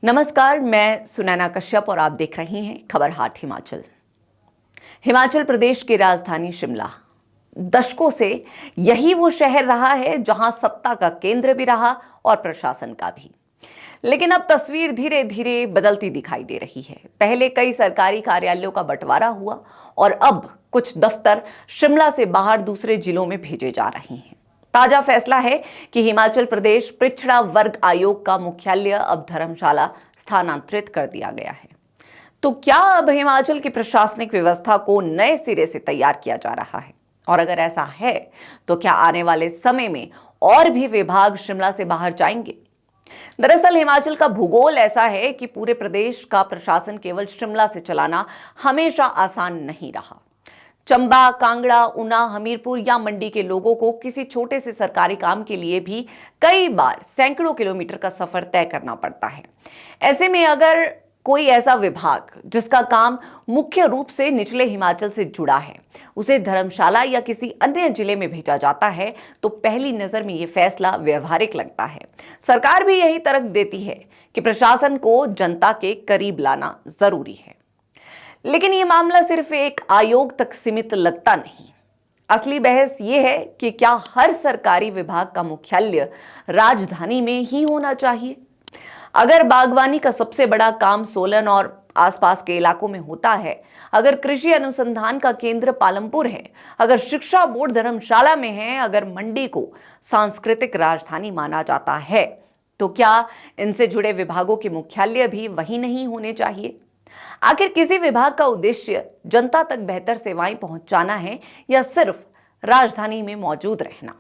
नमस्कार, मैं सुनैना कश्यप और आप देख रही हैं खबर हाट हिमाचल। हिमाचल प्रदेश की राजधानी शिमला दशकों से यही वो शहर रहा है जहां सत्ता का केंद्र भी रहा और प्रशासन का भी। लेकिन अब तस्वीर धीरे धीरे बदलती दिखाई दे रही है। पहले कई सरकारी कार्यालयों का बंटवारा हुआ और अब कुछ दफ्तर शिमला से बाहर दूसरे जिलों में भेजे जा रहे हैं। ताजा फैसला है कि हिमाचल प्रदेश पिछड़ा वर्ग आयोग का मुख्यालय अब धर्मशाला स्थानांतरित कर दिया गया है। तो क्या अब हिमाचल की प्रशासनिक व्यवस्था को नए सिरे से तैयार किया जा रहा है? और अगर ऐसा है तो क्या आने वाले समय में और भी विभाग शिमला से बाहर जाएंगे? दरअसल हिमाचल का भूगोल ऐसा है कि पूरे प्रदेश का प्रशासन केवल शिमला से चलाना हमेशा आसान नहीं रहा। चंबा, कांगड़ा, ऊना, हमीरपुर या मंडी के लोगों को किसी छोटे से सरकारी काम के लिए भी कई बार सैकड़ों किलोमीटर का सफर तय करना पड़ता है। ऐसे में अगर कोई ऐसा विभाग जिसका काम मुख्य रूप से निचले हिमाचल से जुड़ा है, उसे धर्मशाला या किसी अन्य जिले में भेजा जाता है तो पहली नजर में यह फैसला व्यवहारिक लगता है। सरकार भी यही तर्क देती है कि प्रशासन को जनता के करीब लाना जरूरी है। लेकिन यह मामला सिर्फ एक आयोग तक सीमित लगता नहीं। असली बहस यह है कि क्या हर सरकारी विभाग का मुख्यालय राजधानी में ही होना चाहिए? अगर बागवानी का सबसे बड़ा काम सोलन और आसपास के इलाकों में होता है, अगर कृषि अनुसंधान का केंद्र पालमपुर है, अगर शिक्षा बोर्ड धर्मशाला में है, अगर मंडी को सांस्कृतिक राजधानी माना जाता है, तो क्या इनसे जुड़े विभागों के मुख्यालय भी वही नहीं होने चाहिए? आखिर किसी विभाग का उद्देश्य जनता तक बेहतर सेवाएं पहुंचाना है या सिर्फ राजधानी में मौजूद रहना?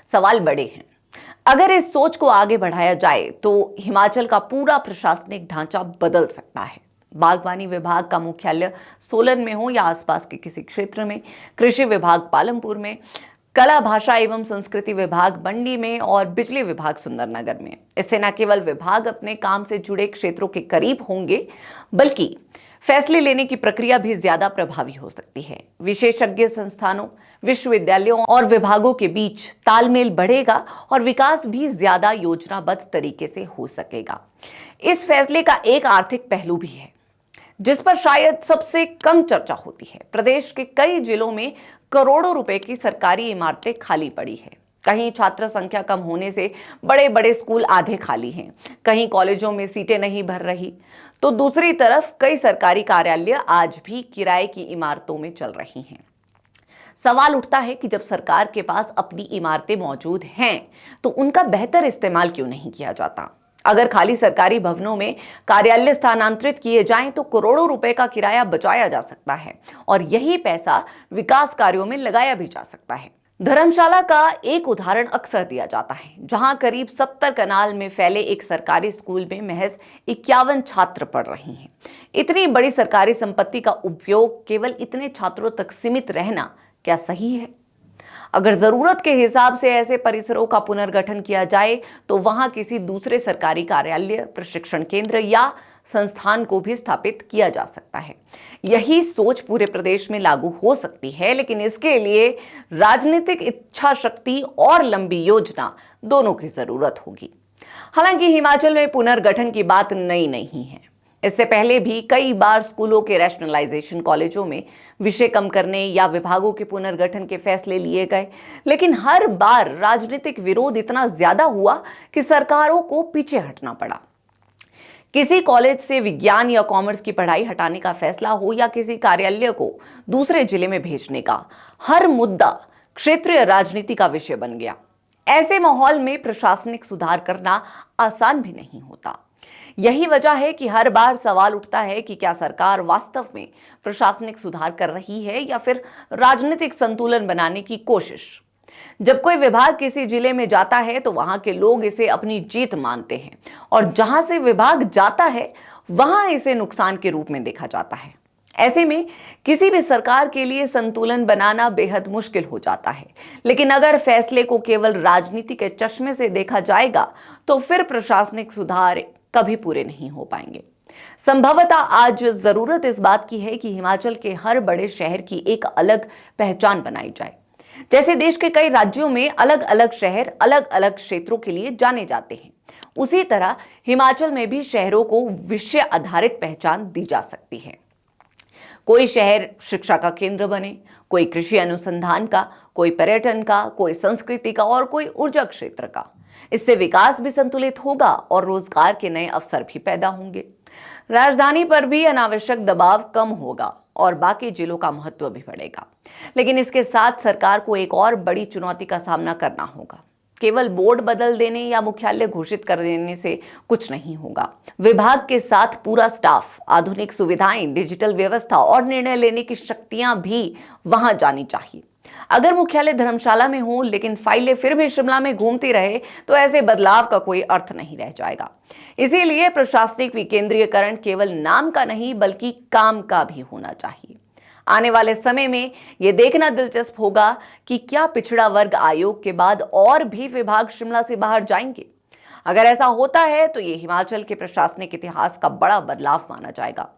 सवाल बड़े हैं। अगर इस सोच को आगे बढ़ाया जाए तो हिमाचल का पूरा प्रशासनिक ढांचा बदल सकता है। बागवानी विभाग का मुख्यालय सोलन में हो या आसपास के किसी क्षेत्र में, कृषि विभाग पालमपुर में, कला, भाषा एवं संस्कृति विभाग मंडी में और बिजली विभाग सुंदरनगर में। इससे न केवल विभाग अपने काम से जुड़े क्षेत्रों के करीब होंगे, बल्कि फैसले लेने की प्रक्रिया भी ज्यादा प्रभावी हो सकती है। विशेषज्ञ संस्थानों, विश्वविद्यालयों और विभागों के बीच तालमेल बढ़ेगा और विकास भी ज्यादा योजनाबद्ध तरीके से हो सकेगा। इस फैसले का एक आर्थिक पहलू भी है जिस पर शायद सबसे कम चर्चा होती है। प्रदेश के कई जिलों में करोड़ों रुपए की सरकारी इमारतें खाली पड़ी है। कहीं छात्र संख्या कम होने से बड़े बड़े स्कूल आधे खाली हैं, कहीं कॉलेजों में सीटें नहीं भर रही, तो दूसरी तरफ कई सरकारी कार्यालय आज भी किराए की इमारतों में चल रही हैं। सवाल उठता है कि जब सरकार के पास अपनी इमारतें मौजूद हैं तो उनका बेहतर इस्तेमाल क्यों नहीं किया जाता? अगर खाली सरकारी भवनों में कार्यालय स्थानांतरित किए जाएं तो करोड़ों रुपए का किराया बचाया जा सकता है और यही पैसा विकास कार्यों में लगाया भी जा सकता है। धर्मशाला का एक उदाहरण अक्सर दिया जाता है, जहां करीब 70 कनाल में फैले एक सरकारी स्कूल में महज 51 छात्र पढ़ रहे हैं। इतनी बड़ी सरकारी संपत्ति का उपयोग केवल इतने छात्रों तक सीमित रहना क्या सही है? अगर जरूरत के हिसाब से ऐसे परिसरों का पुनर्गठन किया जाए तो वहां किसी दूसरे सरकारी कार्यालय, प्रशिक्षण केंद्र या संस्थान को भी स्थापित किया जा सकता है। यही सोच पूरे प्रदेश में लागू हो सकती है, लेकिन इसके लिए राजनीतिक इच्छा शक्ति और लंबी योजना दोनों की जरूरत होगी। हालांकि हिमाचल में पुनर्गठन की बात नई नहीं है। इससे पहले भी कई बार स्कूलों के रैशनलाइजेशन, कॉलेजों में विषय कम करने या विभागों के पुनर्गठन के फैसले लिए गए, लेकिन हर बार राजनीतिक विरोध इतना ज्यादा हुआ कि सरकारों को पीछे हटना पड़ा। किसी कॉलेज से विज्ञान या कॉमर्स की पढ़ाई हटाने का फैसला हो या किसी कार्यालय को दूसरे जिले में भेजने का, हर मुद्दा क्षेत्रीय राजनीति का विषय बन गया। ऐसे माहौल में प्रशासनिक सुधार करना आसान भी नहीं होता। यही वजह है कि हर बार सवाल उठता है कि क्या सरकार वास्तव में प्रशासनिक सुधार कर रही है या फिर राजनीतिक संतुलन बनाने की कोशिश। जब कोई विभाग किसी जिले में जाता है तो वहां के लोग इसे अपनी जीत मानते हैं और जहां से विभाग जाता है वहां इसे नुकसान के रूप में देखा जाता है। ऐसे में किसी भी सरकार के लिए संतुलन बनाना बेहद मुश्किल हो जाता है। लेकिन अगर फैसले को केवल राजनीति के चश्मे से देखा जाएगा तो फिर प्रशासनिक सुधार कभी पूरे नहीं हो पाएंगे। संभवतः आज जरूरत इस बात की है कि हिमाचल के हर बड़े शहर की एक अलग पहचान बनाई जाए। जैसे देश के कई राज्यों में अलग अलग शहर अलग अलग क्षेत्रों के लिए जाने जाते हैं, उसी तरह हिमाचल में भी शहरों को विषय आधारित पहचान दी जा सकती है। कोई शहर शिक्षा का केंद्र बने, कोई कृषि अनुसंधान का, कोई पर्यटन का, कोई संस्कृति का और कोई ऊर्जा क्षेत्र का। इससे विकास भी संतुलित होगा और रोजगार के नए अवसर भी पैदा होंगे। राजधानी पर भी अनावश्यक दबाव कम होगा और बाकी जिलों का महत्व भी बढ़ेगा। लेकिन इसके साथ सरकार को एक और बड़ी चुनौती का सामना करना होगा। केवल बोर्ड बदल देने या मुख्यालय घोषित कर देने से कुछ नहीं होगा। विभाग के साथ पूरा स्टाफ, आधुनिक सुविधाएं, डिजिटल व्यवस्था और निर्णय लेने की शक्तियां भी वहां जानी चाहिए। अगर मुख्यालय धर्मशाला में हो लेकिन फाइलें फिर भी शिमला में घूमती रहे तो ऐसे बदलाव का कोई अर्थ नहीं रह जाएगा। इसीलिए प्रशासनिक विकेंद्रीकरण केवल नाम का नहीं बल्कि काम का भी होना चाहिए। आने वाले समय में यह देखना दिलचस्प होगा कि क्या पिछड़ा वर्ग आयोग के बाद और भी विभाग शिमला से बाहर जाएंगे। अगर ऐसा होता है तो ये हिमाचल के प्रशासनिक इतिहास का बड़ा बदलाव माना जाएगा।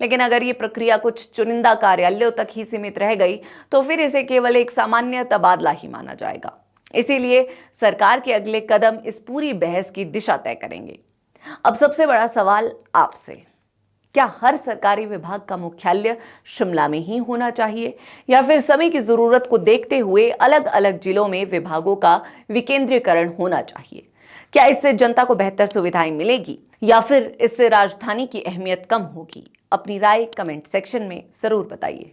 लेकिन अगर ये प्रक्रिया कुछ चुनिंदा कार्यालयों तक ही सीमित रह गई तो फिर इसे केवल एक सामान्य तबादला ही माना जाएगा। इसीलिए सरकार के अगले कदम इस पूरी बहस की दिशा तय करेंगे। अब सबसे बड़ा सवाल आपसे, क्या हर सरकारी विभाग का मुख्यालय शिमला में ही होना चाहिए या फिर समय की जरूरत को देखते हुए अलग अलग जिलों में विभागों का विकेंद्रीकरण होना चाहिए? क्या इससे जनता को बेहतर सुविधाएं मिलेगी या फिर इससे राजधानी की अहमियत कम होगी? अपनी राय कमेंट सेक्शन में जरूर बताइए।